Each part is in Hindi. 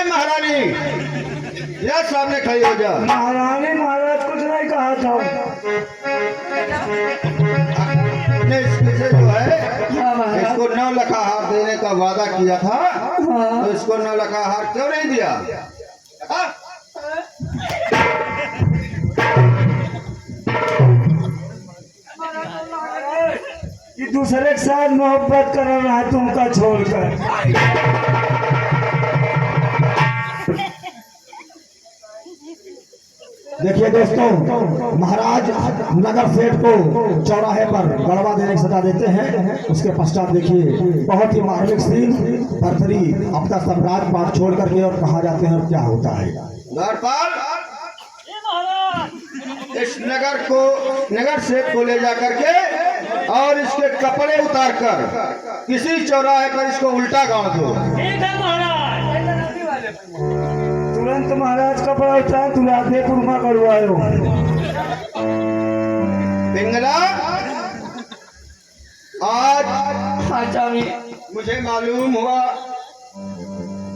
महारानी या सामने खड़ी हो जा। महारानी महाराज कुछ नहीं कहा था। आपने इससे जो है इसको 9 लाख हार देने का वादा किया था, तो इसको 9 लाख हार क्यों नहीं दिया? कि दूसरे के साथ मोहब्बत कर रहा है तुमका छोड़कर। देखिए दोस्तों, महाराज नगर सेठ को चौराहे पर गड़वा देने की सजा देते हैं। उसके पश्चात देखिए बहुत ही मार्मिक सीन, भरथरी अपना सब राजपाट छोड़ करके और कहा जाते हैं क्या होता है। द्वारपाल इस नगर सेठ को ले जा करके और इसके कपड़े उतार कर किसी चौराहे पर इसको उल्टा गाड़ दो। तुरंत महाराज कपड़ा उतार तुलाते कुर्मा करवायो। पिंगला आज मुझे मालूम हुआ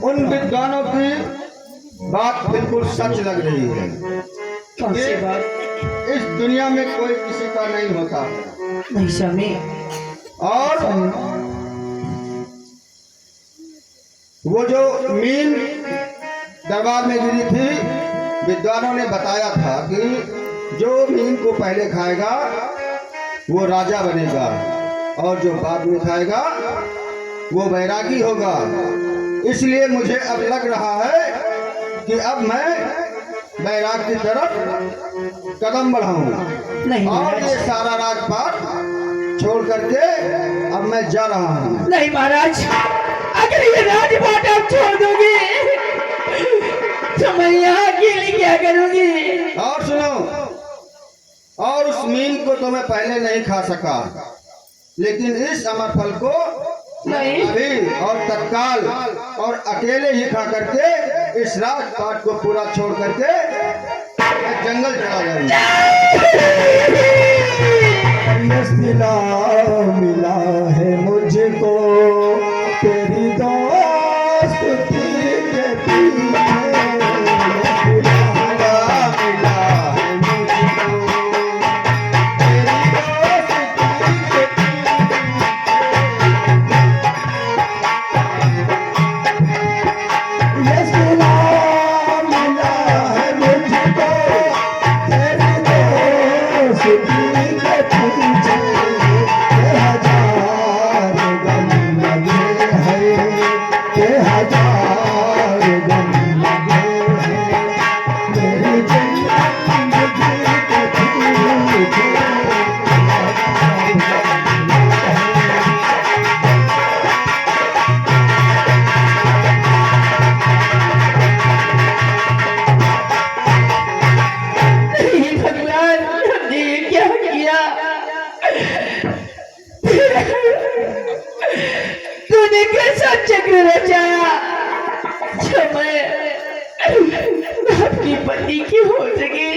उन विद्वानों की बात बिल्कुल सच लग रही है। कौन-सी बात? इस दुनिया में कोई किसी का नहीं होता नहीं स्वामी। और वो जो मीन दरबार में गिरी थी, विद्वानों ने बताया था कि जो मीन को पहले खाएगा वो राजा बनेगा और जो बाद में खाएगा वो बैरागी होगा। इसलिए मुझे अब लग रहा है कि अब मैं बैराग की तरफ कदम बढ़ाऊं नहीं और ये महाराज। सारा राजपाट छोड़ करके अब मैं जा रहा हूँ। नहीं महाराज, अगर ये राजपाट आप छोड़ दोगे तो मैं यहाँ अकेले क्या करूंगी? और सुनो, और उस मीन को तो मैं पहले नहीं खा सका, लेकिन इस अमर फल को नहीं। अभी और तत्काल और अकेले ही खा करके इस राजपाट को पूरा छोड़ करके मैं जंगल चला जाऊंगा। मिला मिला है मुझको तेरी दोस्ती के पीछे। तूने कैसा चक्र रचाया जो मैं अपनी पति की हो सके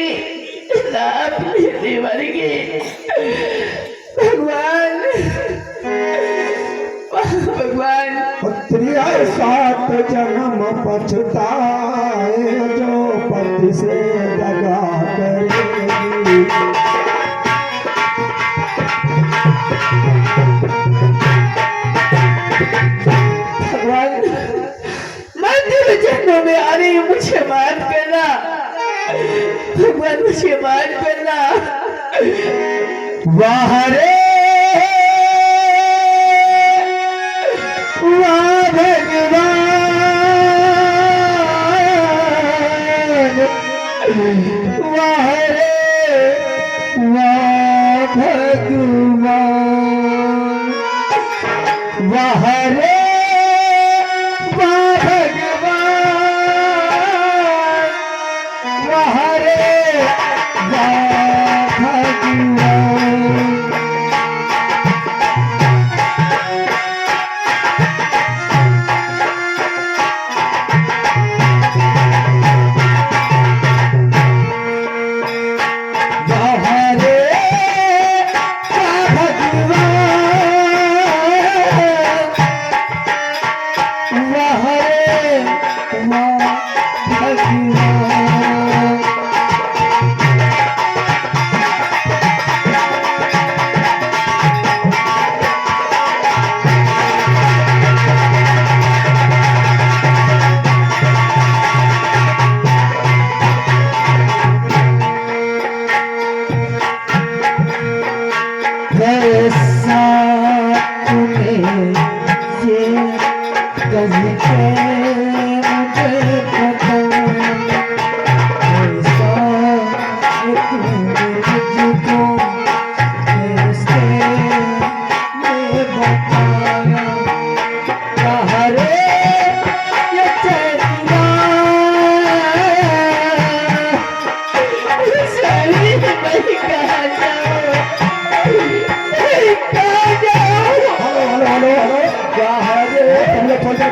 ना अपने देवर की। भगवान भगवान पुत्रिया 7 जन्म पछताए जो पति से दगा करेगी। भगवान मैं तेरे जन्मों में आ रही हूँ, मुझे माफ करना भगवान, मुझे माफ करना। वाह रे वाह भगवान, वाह रे वाह भगवान, वाह रे वाह भगवान, वाह रे वाह भगवान।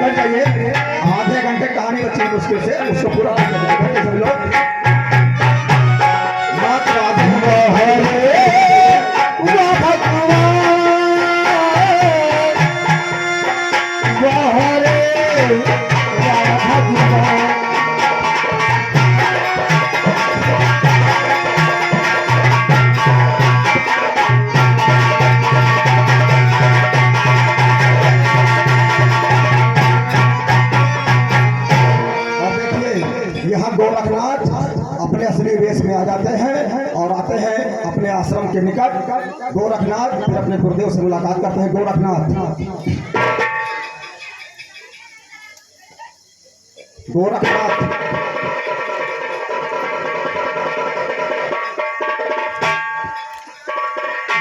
बैठ जाइए। आधे घंटे कहानी बच्ची मुश्किल से उसको पूरा बैठे सब लोग। मात राधा हरे वाह भगवान वाह हरे वाह भगवान। यहाँ गोरखनाथ अपने असली वेश में आ जाते हैं और आते हैं अपने आश्रम के निकट। गोरखनाथ फिर अपने गुरुदेव से मुलाकात करते हैं। गोरखनाथ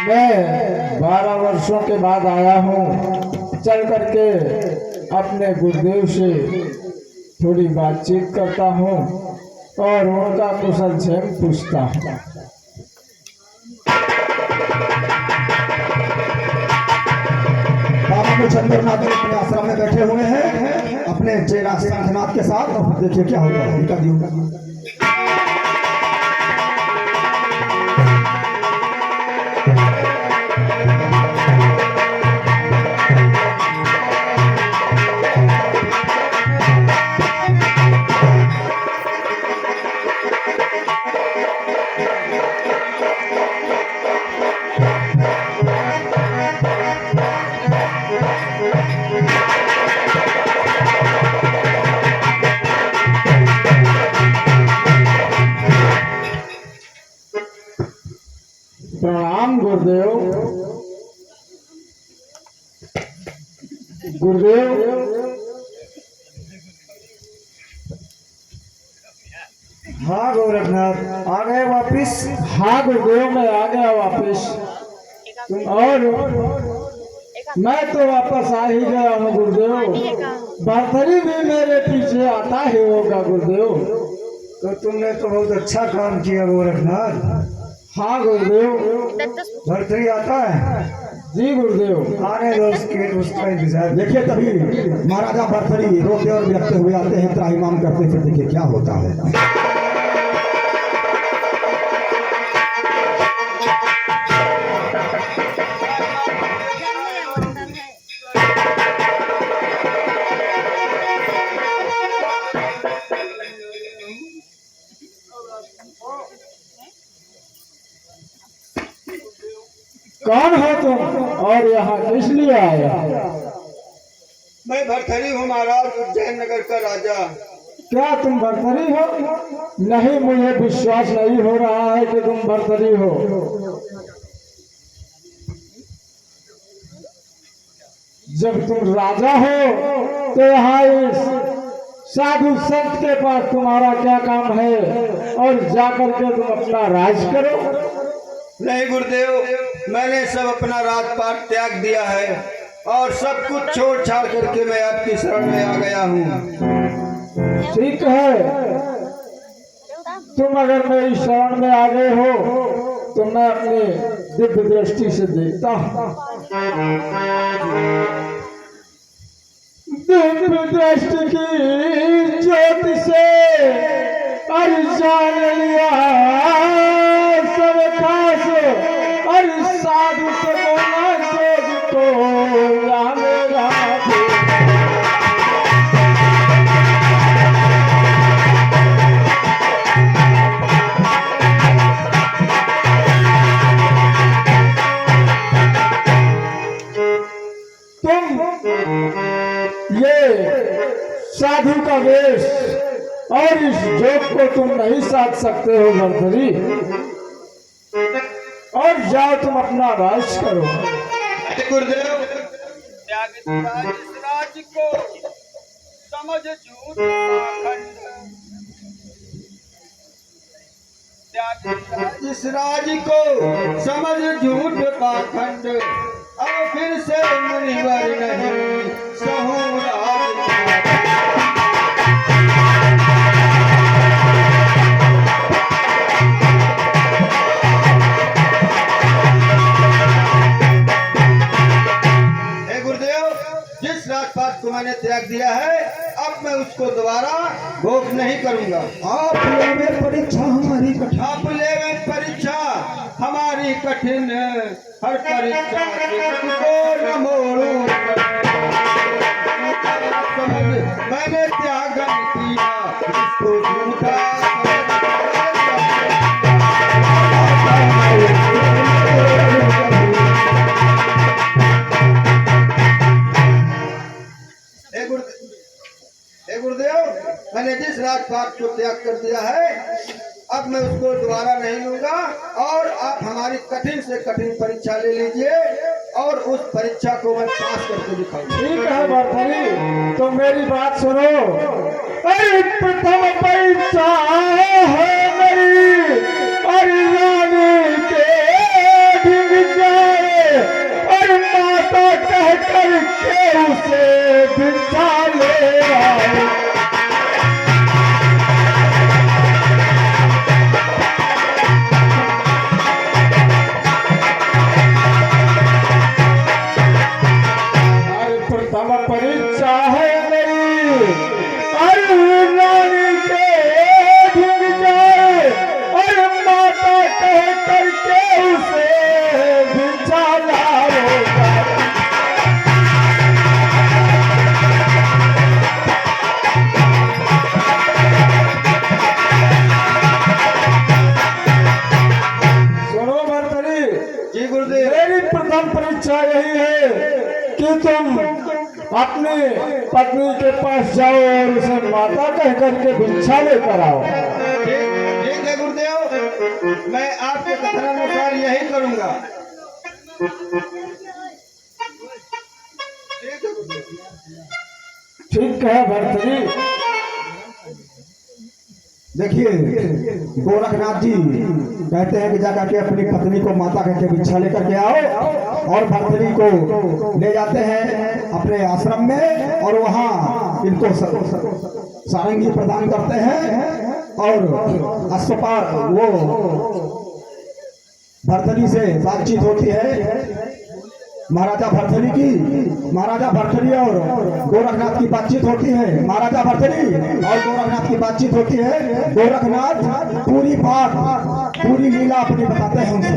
मैं 12 वर्षों के बाद आया हूँ। चल करके अपने गुरुदेव से थोड़ी बातचीत करता हूँ और उनका कुशल क्षेम पूछता हूँ। बाबा को चंद्रनाथ अपने आश्रम में बैठे हुए हैं अपने चेला शंखनाथ के साथ। और देखिए क्या होता है इनका जीवन। प्रणाम गुरुदेव। गुरुदेव हाँ गोरखनाथ आ गए वापिस। हाँ गुरुदेव मैं आ गया वापिस। और मैं तो वापस आ ही गया हूँ गुरुदेव। भरथरी भी मेरे पीछे आता ही होगा गुरुदेव। तो तुमने तो बहुत अच्छा काम किया गोरखनाथ। हाँ गुरुदेव। भरथरी आता है। जी गुरुदेव। आने दो उसका इंतजार। देखिए तभी महाराजा भरथरी रोते और बिलखते हुए आते हैं, त्राहिमाम करते। फिर देखिए क्या होता है। कौन हो तुम और यहाँ किस लिए आए? मैं भरथरी हूँ महाराज, उज्जैन नगर का राजा। क्या तुम भरथरी हो? नहीं, मुझे विश्वास नहीं हो रहा है कि तुम भरथरी हो। जब तुम राजा हो तो यहाँ इस साधु संत के पास तुम्हारा क्या काम है और जाकर के तुम अपना राज करो। नहीं गुरुदेव, मैंने सब अपना राजपाट त्याग दिया है और सब कुछ छोड़ छाड़ करके मैं आपकी शरण में आ गया हूँ। ठीक है, तुम अगर मेरी शरण में आ गए हो तो मैं अपनी दिव्य दृष्टि से देखता हूँ। दिव्य दृष्टि की ज्योति से और जान लिया सब खास और साधु से बोला जोग को या मेरा साधु का वेश और इस जोग को तुम नहीं साध सकते हो भरथरी। और जाओ तुम अपना राज करो। गुरुदेव, राज को समझ झूठ पाखंड, इस राज को समझ झूठ पाखंड, अब फिर से मुनिवर नहीं सहूँ राज। जिस जिस राजपाट को मैंने त्याग दिया है अब मैं उसको दोबारा भोग नहीं करूंगा। आप लेवे परीक्षा हमारी कठिन। आप लेवे परीक्षा हमारी कठिन, हर परीक्षा को न मोड़ू। मैंने त्यागन किया इसको झूठा हे गुरुदेव, मैंने जिस राजपाट को त्याग कर दिया है अब मैं उसको दोबारा नहीं लूंगा और आप हमारी कठिन से कठिन परीक्षा ले लीजिए और उस परीक्षा को मैं पास करके दिखाऊंगा। ठीक है भरतरी, तो मेरी बात सुनो। अरे प्रथम परीक्षा है मेरी, अरे रानी के ढिग जाए, अरे माता कह कर के उसे भिक्षा ले आए। परीक्षा है मेरी, अरे रानी के ढिग जाए, अरे माता कह करके उसे भिक्षा लाओगा। सुनो भरतरी जी गुरुदेव, मेरी प्रथम परीक्षा यही है कि तुम अपनी पत्नी के पास जाओ और उसे माता कह करके भिक्षा लेकर आओ। ठीक है गुरुदेव, मैं आपके कथनानुसार यही करूंगा। ठीक है भरतरी। देखिए गोरखनाथ जी कहते हैं कि जाकर के अपनी पत्नी को माता कह के भिक्षा लेकर के आओ और भरतरी को ले जाते हैं अपने आश्रम में और वहाँ इनको सारंगी प्रदान करते हैं और अस्पताल वो भरतरी से बातचीत होती है। महाराजा भरतरी की, महाराजा भरतरी और गोरखनाथ की बातचीत होती है। महाराजा भरतरी और गोरखनाथ की बातचीत होती है। गोरखनाथ पूरी बात, पूरी लीला अपनी बताते हैं उनसे।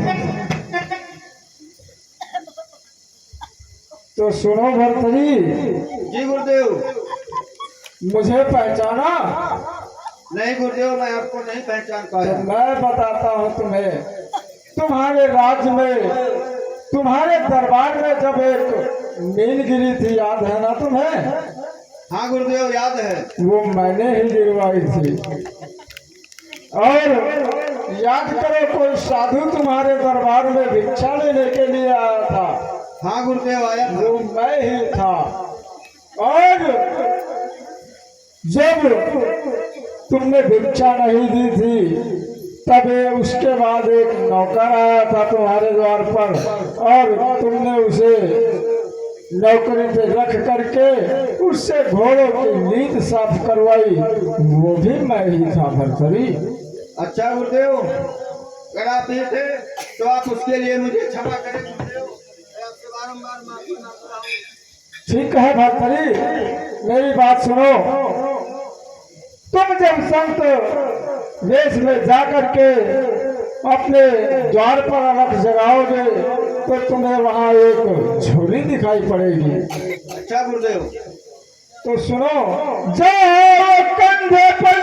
तो सुनो भरतरी, जी गुरुदेव। मुझे पहचाना? नहीं गुरुदेव, मैं आपको नहीं पहचान पाया। तो मैं बताता हूँ तुम्हें। तुम्हारे राज्य में, तुम्हारे दरबार में जब एक मीन गिरी थी, याद है ना तुम्हें? हाँ गुरुदेव याद है। वो मैंने ही गिरवाई थी। और याद करो, कोई साधु तुम्हारे दरबार में भिक्षा लेने के लिए आया था। हाँ गुरुदेव आया था। वो मैं ही था। और जब तुमने भिक्षा नहीं दी थी तब उसके बाद एक नौकर आया था तुम्हारे द्वार पर और तुमने उसे नौकरी पे रख करके उससे घोड़ों की नींद साफ करवाई। वो भी मैं ही था भरतरी। अच्छा गुरुदेव, अगर आप ये थे तो आप उसके लिए मुझे क्षमा करें गुरुदेव, मैं आपसे बारंबार माफी मांगता हूँ। ठीक है भरतरी, मेरी बात सुनो। तुम जब संत वेश में जाकर के अपने द्वार पर अलग जगाओगे तो तुम्हें वहां एक झोली दिखाई पड़ेगी। अच्छा गुरुदेव। तो सुनो, जो कंधे पर